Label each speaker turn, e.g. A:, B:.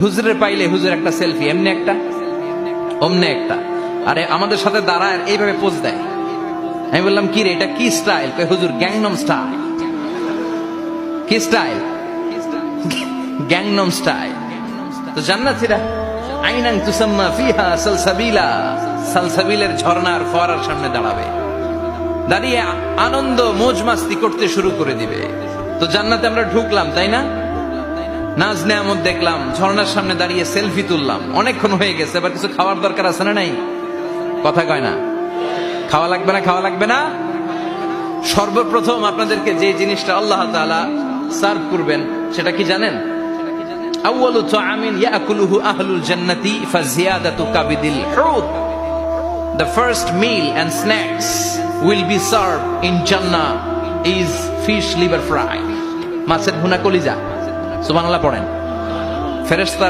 A: হুজুরের পাইলে হুজুর একটা সেলফি, এমনি একটা অমনে একটা, আরে আমাদের সাথে দাঁড়ায় এইভাবে পোজ দেয়। আমি বললাম কি রে এটা কি স্টাইল? কই হুজুর গ্যাংনম স্টাইল। কি স্টাইল? Gangnam style. তো জান্নাতীরা আইনান তুসাম্মা ফিহা সালসাবিলা, সালসাবিলের ঝর্ণার ফোয়ারার সামনে দাঁড়াবে, দাঁড়িয়ে আনন্দ মौज মাস্তি করতে শুরু করে দিবে। তো জান্নাতে আমরা ঢুকলাম, তাই না? নাজ নেয়ামত দেখলাম, ঝর্ণার সামনে দাঁড়িয়ে সেলফি তুললাম। অনেকক্ষণ হয়ে গেছে, এবার কিছু খাওয়ার দরকার আছে না নাই? কথা কয় না? খাওয়া লাগবে না? খাওয়া লাগবে না? সর্বপ্রথম আপনাদেরকে যে জিনিসটা আল্লাহ তাআলা সার্ভ করবেন সেটা কি জানেন? আউয়ালু তাআমিন ইয়াকুলুহু আহলুল জান্নাতি ফাজিয়াদাতু কাবিদিল হুত। The first meal and snacks will be served in Jannah is fish liver fry, মাছের ভুনা কলিজা। সুবহানাল্লাহ পড়েন। ফেরেশতারা